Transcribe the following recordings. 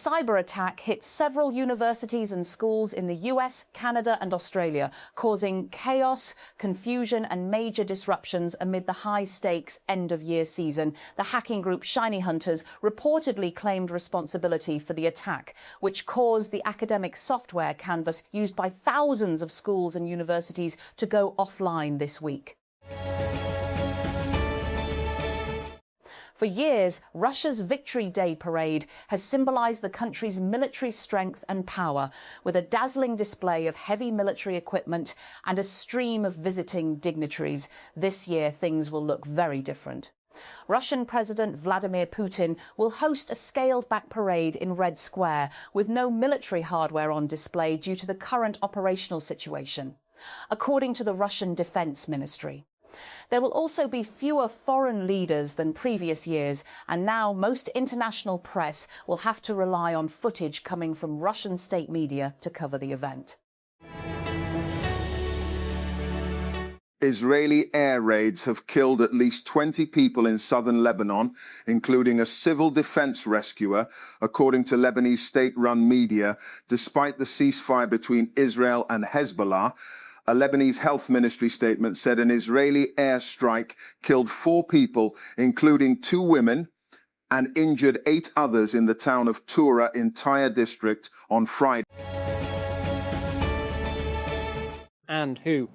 cyber attack hit several universities and schools in the US, Canada and Australia, causing chaos, confusion and major disruptions amid the high-stakes end-of-year season. The hacking group Shiny Hunters reportedly claimed responsibility for the attack, which caused the academic software canvas used by thousands of schools and universities to go offline this week. For years, Russia's Victory Day parade has symbolized the country's military strength and power, with a dazzling display of heavy military equipment and a stream of visiting dignitaries. This year, things will look very different. Russian President Vladimir Putin will host a scaled-back parade in Red Square, with no military hardware on display due to the current operational situation, according to the Russian Defense Ministry. There will also be fewer foreign leaders than previous years, and now most international press will have to rely on footage coming from Russian state media to cover the event. Israeli air raids have killed at least 20 people in southern Lebanon, including a civil defense rescuer, according to Lebanese state-run media, despite the ceasefire between Israel and Hezbollah. A Lebanese health ministry statement said an Israeli airstrike killed 4 people, including 2 women, and injured 8 others in the town of Tura in Tyre district on Friday. And who?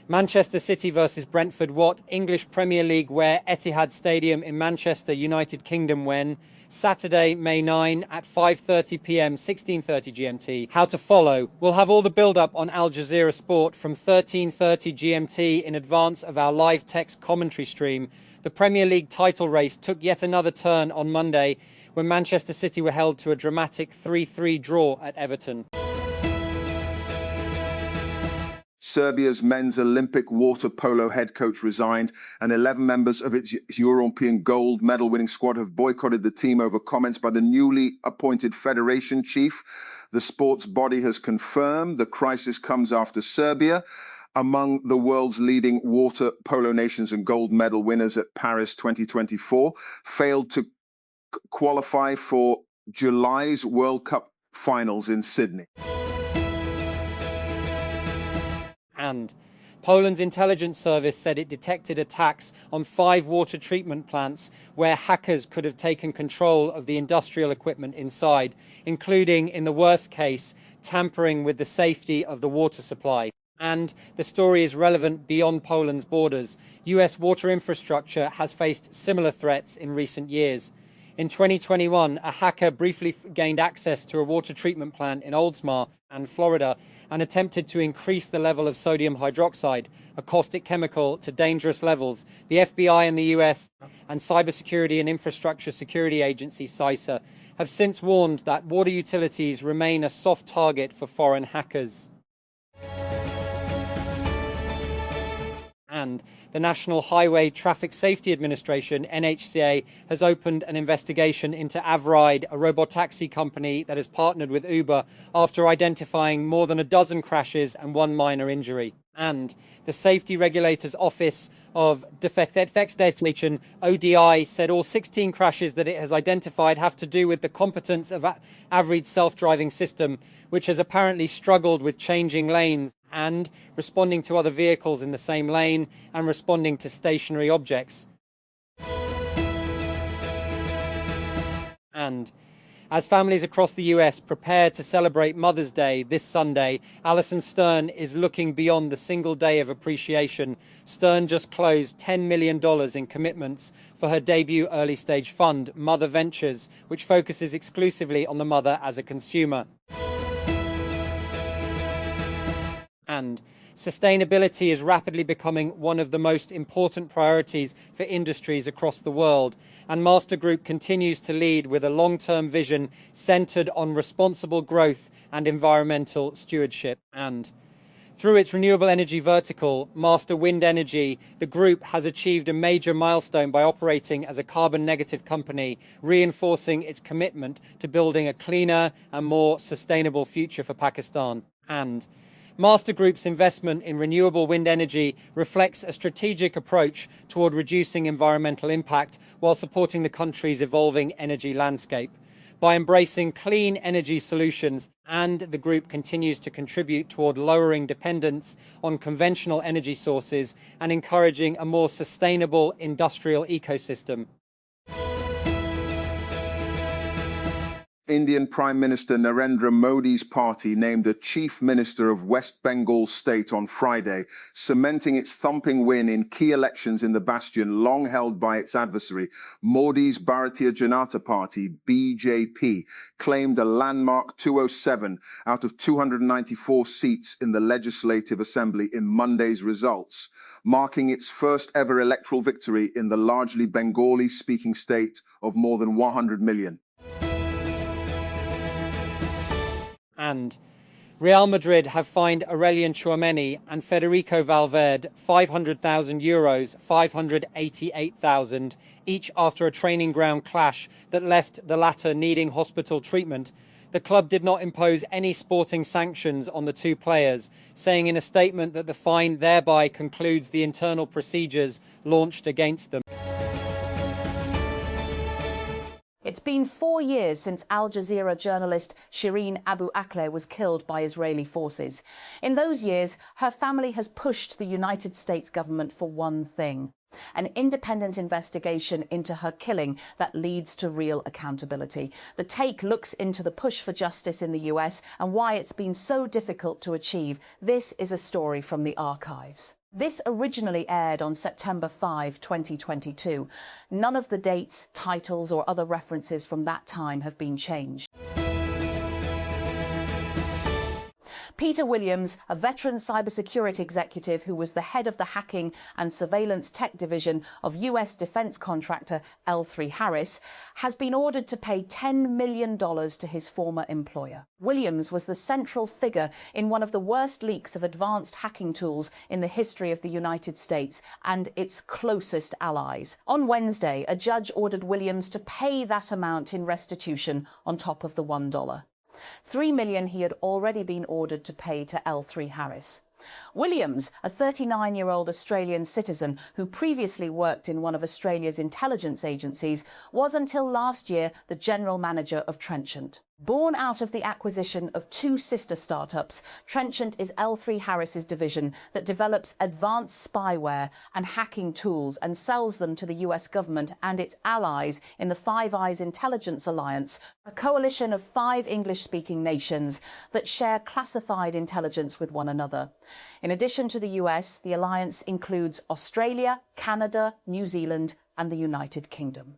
Manchester City versus Brentford. What? English Premier League where Etihad Stadium in Manchester, United Kingdom when? Saturday, May 9 at 5:30 p.m, 16:30 GMT. How to follow? We'll have all the build-up on Al Jazeera Sport from 13:30 GMT in advance of our live text commentary stream. The Premier League title race took yet another turn on Monday when Manchester City were held to a dramatic 3-3 draw at Everton. Serbia's men's Olympic water polo head coach resigned, and 11 members of its European gold medal-winning squad have boycotted the team over comments by the newly appointed federation chief. The sports body has confirmed the crisis comes after Serbia, among the world's leading water polo nations and gold medal winners at Paris 2024, failed to qualify for July's World Cup finals in Sydney. And Poland's intelligence service said it detected attacks on 5 water treatment plants where hackers could have taken control of the industrial equipment inside, including, in the worst case, tampering with the safety of the water supply. And the story is relevant beyond Poland's borders. US water infrastructure has faced similar threats in recent years. In 2021, a hacker briefly gained access to a water treatment plant in Oldsmar and Florida and attempted to increase the level of sodium hydroxide, a caustic chemical, to dangerous levels. The FBI in the US and Cybersecurity and Infrastructure Security Agency, CISA, have since warned that water utilities remain a soft target for foreign hackers. And the National Highway Traffic Safety Administration, NHCA, has opened an investigation into Avride, a robotaxi company that has partnered with Uber, after identifying more than a dozen crashes and 1 minor injury. And the Safety Regulator's Office of Defects Detection, ODI, said all 16 crashes that it has identified have to do with the competence of Avride's self-driving system, which has apparently struggled with changing lanes and responding to other vehicles in the same lane and responding to stationary objects. And as families across the US prepare to celebrate Mother's Day this Sunday, Alison Stern is looking beyond the single day of appreciation. Stern just closed $10 million in commitments for her debut early-stage fund, Mother Ventures, which focuses exclusively on the mother as a consumer. And sustainability is rapidly becoming one of the most important priorities for industries across the world, and Master Group continues to lead with a long-term vision centered on responsible growth and environmental stewardship. And through its renewable energy vertical, Master Wind Energy, the group has achieved a major milestone by operating as a carbon-negative company, reinforcing its commitment to building a cleaner and more sustainable future for Pakistan. And Master Group's investment in renewable wind energy reflects a strategic approach toward reducing environmental impact while supporting the country's evolving energy landscape. by embracing clean energy solutions, and the group continues to contribute toward lowering dependence on conventional energy sources and encouraging a more sustainable industrial ecosystem. Indian Prime Minister Narendra Modi's party named a chief minister of West Bengal state on Friday, cementing its thumping win in key elections in the bastion long held by its adversary. Modi's Bharatiya Janata Party, BJP, claimed a landmark 207 out of 294 seats in the Legislative Assembly in Monday's results, marking its first ever electoral victory in the largely Bengali-speaking state of more than 100 million. And Real Madrid have fined Aurelien Tchouameni and Federico Valverde €500,000, 588,000 each after a training ground clash that left the latter needing hospital treatment. The club did not impose any sporting sanctions on the two players, saying in a statement that the fine thereby concludes the internal procedures launched against them. It's been 4 years since Al Jazeera journalist Shireen Abu Akleh was killed by Israeli forces. In those years, her family has pushed the United States government for one thing: an independent investigation into her killing that leads to real accountability. The Take looks into the push for justice in the US and why it's been so difficult to achieve. This is a story from the archives. This originally aired on September 5, 2022. None of the dates, titles or other references from that time have been changed. Peter Williams, a veteran cybersecurity executive who was the head of the hacking and surveillance tech division of US defense contractor L3 Harris, has been ordered to pay $10 million to his former employer. Williams was the central figure in one of the worst leaks of advanced hacking tools in the history of the United States and its closest allies. On Wednesday, a judge ordered Williams to pay that amount in restitution on top of the $1. $3 million he had already been ordered to pay to L3 Harris. Williams, a 39-year-old Australian citizen who previously worked in one of Australia's intelligence agencies, was until last year the general manager of Trenchant. Born out of the acquisition of two sister startups, Trenchant is L3 Harris's division that develops advanced spyware and hacking tools and sells them to the US government and its allies in the Five Eyes Intelligence Alliance, a coalition of 5 English-speaking nations that share classified intelligence with one another. In addition to the US, the alliance includes Australia, Canada, New Zealand and the United Kingdom.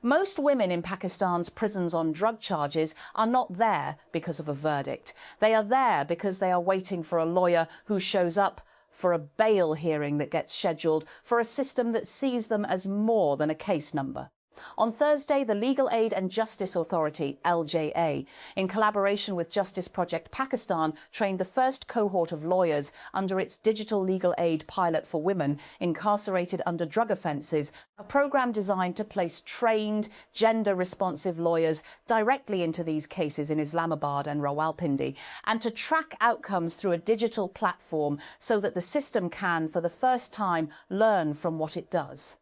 Most women in Pakistan's prisons on drug charges are not there because of a verdict. They are there because they are waiting for a lawyer who shows up, for a bail hearing that gets scheduled, for a system that sees them as more than a case number. On Thursday, the Legal Aid and Justice Authority, LJA, in collaboration with Justice Project Pakistan, trained the first cohort of lawyers under its digital legal aid pilot for women incarcerated under drug offences, a programme designed to place trained, gender-responsive lawyers directly into these cases in Islamabad and Rawalpindi, and to track outcomes through a digital platform so that the system can, for the first time, learn from what it does.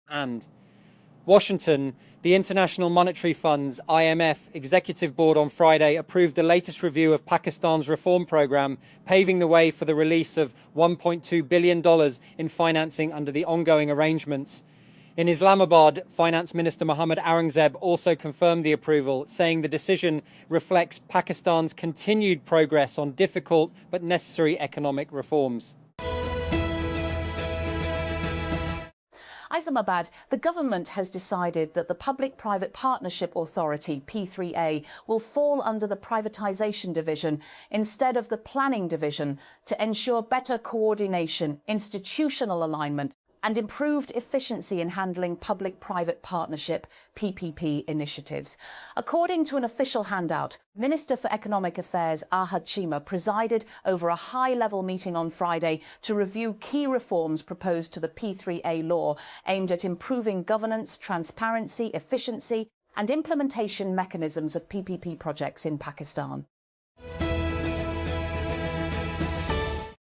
And Washington, the International Monetary Fund's IMF executive board on Friday approved the latest review of Pakistan's reform program, paving the way for the release of $1.2 billion in financing under the ongoing arrangements. In Islamabad, Finance Minister Mohammad Aurangzeb also confirmed the approval, saying the decision reflects Pakistan's continued progress on difficult but necessary economic reforms. Islamabad, the government has decided that the Public-Private Partnership Authority, P3A, will fall under the Privatisation Division instead of the Planning Division to ensure better coordination, institutional alignment and improved efficiency in handling public-private partnership PPP initiatives. According to an official handout, Minister for Economic Affairs Ahad Chima presided over a high-level meeting on Friday to review key reforms proposed to the P3A law aimed at improving governance, transparency, efficiency and implementation mechanisms of PPP projects in Pakistan.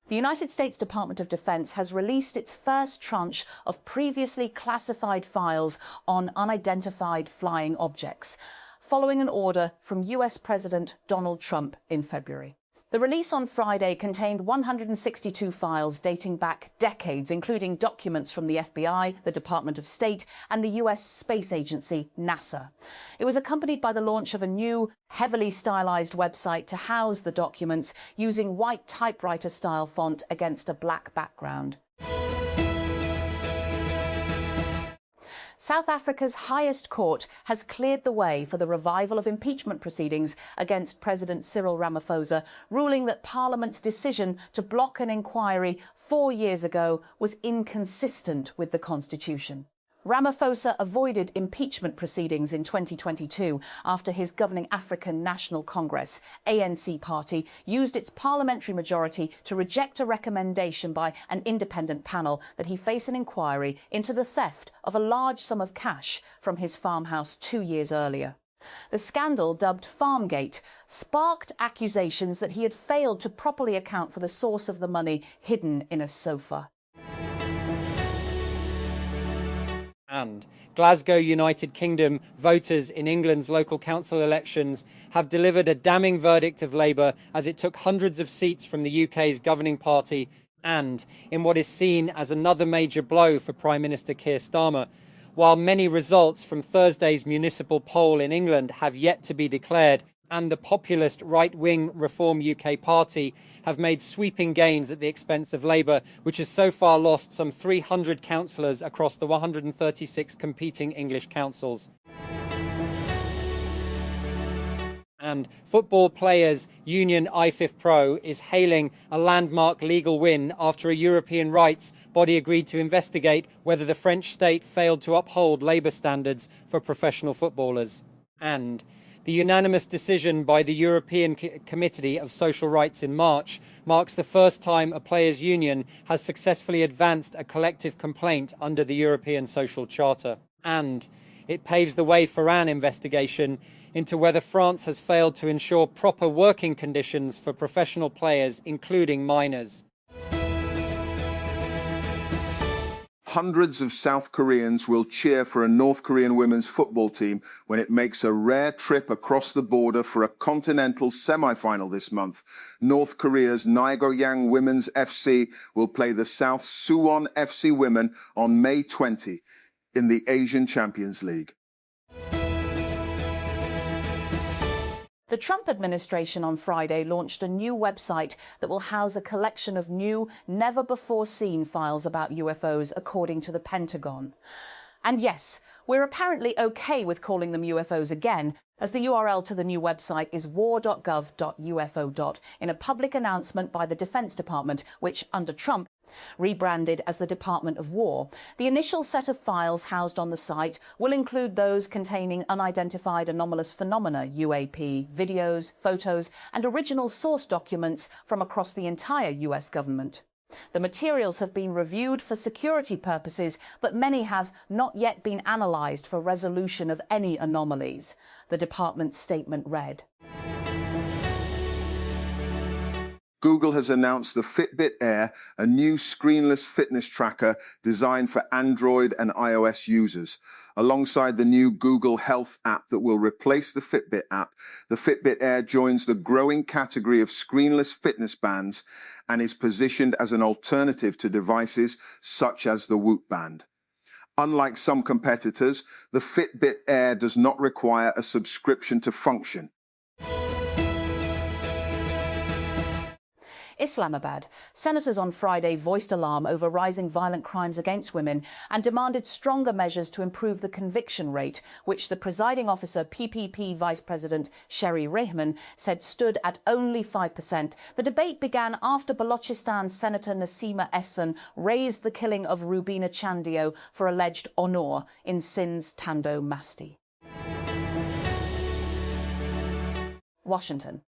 The United States Department of Defense has released its first tranche of previously classified files on unidentified flying objects, following an order from US President Donald Trump in February. The release on Friday contained 162 files dating back decades, including documents from the FBI, the Department of State, and the US Space Agency, NASA. It was accompanied by the launch of a new, heavily stylized website to house the documents using white typewriter-style font against a black background. South Africa's highest court has cleared the way for the revival of impeachment proceedings against President Cyril Ramaphosa, ruling that Parliament's decision to block an inquiry 4 years ago was inconsistent with the Constitution. Ramaphosa avoided impeachment proceedings in 2022 after his governing African National Congress, ANC party, used its parliamentary majority to reject a recommendation by an independent panel that he face an inquiry into the theft of a large sum of cash from his farmhouse 2 years earlier. The scandal, dubbed Farmgate, sparked accusations that he had failed to properly account for the source of the money hidden in a sofa. And Glasgow, United Kingdom voters in England's local council elections have delivered a damning verdict of Labour as it took hundreds of seats from the UK's governing party, and in what is seen as another major blow for Prime Minister Keir Starmer. While many results from Thursday's municipal poll in England have yet to be declared, and the populist right-wing Reform UK party have made sweeping gains at the expense of Labour, which has so far lost some 300 councillors across the 136 competing English councils. And Football Players Union IFIF Pro is hailing a landmark legal win after a European rights body agreed to investigate whether the French state failed to uphold labour standards for professional footballers. And the unanimous decision by the European Committee of Social Rights in March marks the first time a players' union has successfully advanced a collective complaint under the European Social Charter. And it paves the way for an investigation into whether France has failed to ensure proper working conditions for professional players, including minors. Hundreds of South Koreans will cheer for a North Korean women's football team when it makes a rare trip across the border for a continental semi-final this month. North Korea's Naegoryang Women's FC will play the South Suwon FC Women on May 20 in the Asian Champions League. The Trump administration on Friday launched a new website that will house a collection of new, never-before-seen files about UFOs, according to the Pentagon. And yes, we're apparently okay with calling them UFOs again, as the URL to the new website is war.gov.ufo. in a public announcement by the Defense Department, which, under Trump, rebranded as the Department of War. The initial set of files housed on the site will include those containing unidentified anomalous phenomena, UAP, videos, photos, and original source documents from across the entire US government. The materials have been reviewed for security purposes, but many have not yet been analysed for resolution of any anomalies, the department's statement read. Google has announced the Fitbit Air, a new screenless fitness tracker designed for Android and iOS users. Alongside the new Google Health app that will replace the Fitbit app, the Fitbit Air joins the growing category of screenless fitness bands and is positioned as an alternative to devices such as the Whoop band. Unlike some competitors, the Fitbit Air does not require a subscription to function. Islamabad. Senators on Friday voiced alarm over rising violent crimes against women and demanded stronger measures to improve the conviction rate, which the presiding officer, PPP Vice President Sherry Rehman, said stood at only 5%. The debate began after Balochistan Senator Nasima Ehsan raised the killing of Rubina Chandio for alleged honor in Sindh's Tando Masti. Washington.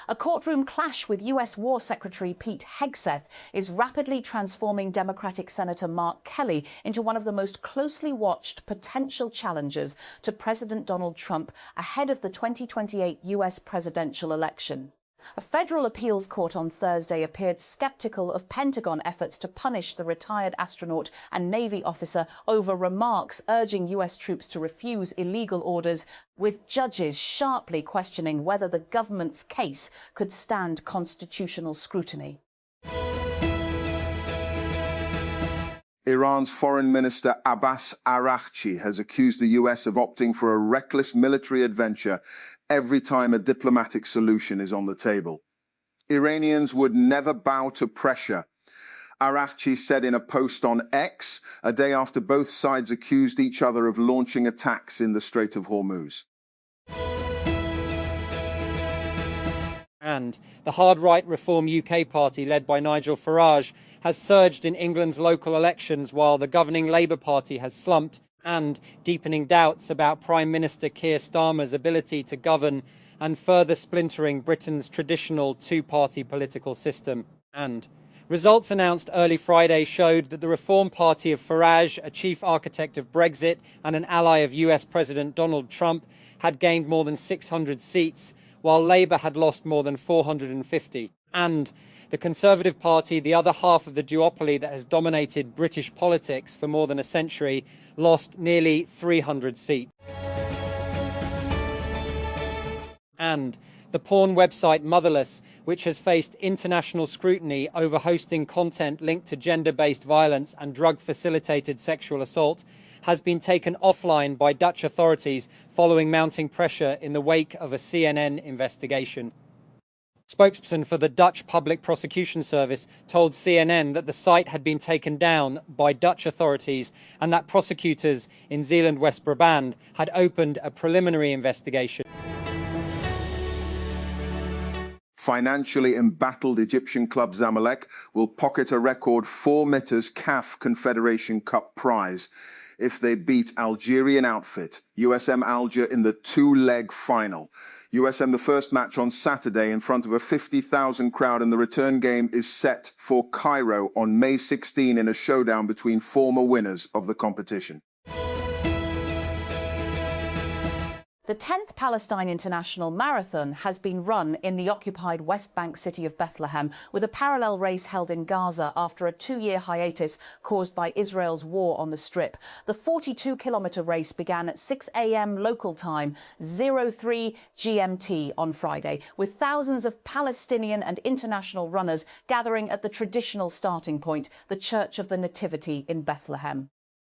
A courtroom clash with US War Secretary Pete Hegseth is rapidly transforming Democratic Senator Mark Kelly into one of the most closely watched potential challengers to President Donald Trump ahead of the 2028 US presidential election. A federal appeals court on Thursday appeared skeptical of Pentagon efforts to punish the retired astronaut and Navy officer over remarks urging US troops to refuse illegal orders, with judges sharply questioning whether the government's case could stand constitutional scrutiny. Iran's Foreign Minister Abbas Araghchi has accused the US of opting for a reckless military adventure every time a diplomatic solution is on the table. Iranians would never bow to pressure, Araghchi said in a post on X, a day after both sides accused each other of launching attacks in the Strait of Hormuz. And the hard-right Reform UK party, led by Nigel Farage, has surged in England's local elections while the governing Labour Party has slumped, and deepening doubts about Prime Minister Keir Starmer's ability to govern and further splintering Britain's traditional two-party political system. And results announced early Friday showed that the Reform Party of Farage, a chief architect of Brexit and an ally of US President Donald Trump, had gained more than 600 seats, while Labour had lost more than 450. And the Conservative Party, the other half of the duopoly that has dominated British politics for more than a century, lost nearly 300 seats. And the porn website Motherless, which has faced international scrutiny over hosting content linked to gender-based violence and drug-facilitated sexual assault, has been taken offline by Dutch authorities following mounting pressure in the wake of a CNN investigation. Spokesperson for the Dutch Public Prosecution Service told CNN that the site had been taken down by Dutch authorities and that prosecutors in Zeeland-West Brabant had opened a preliminary investigation. Financially embattled Egyptian club Zamalek will pocket a record 4 meters CAF Confederation Cup prize if they beat Algerian outfit USM Alger in the 2-leg final. USM the first match on Saturday in front of a 50,000 crowd, and the return game is set for Cairo on May 16 in a showdown between former winners of the competition. The 10th Palestine International Marathon has been run in the occupied West Bank city of Bethlehem, with a parallel race held in Gaza after a 2-year hiatus caused by Israel's war on the Strip. The 42-kilometre race began at 6 a.m. local time, 03 GMT on Friday, with thousands of Palestinian and international runners gathering at the traditional starting point, the Church of the Nativity in Bethlehem.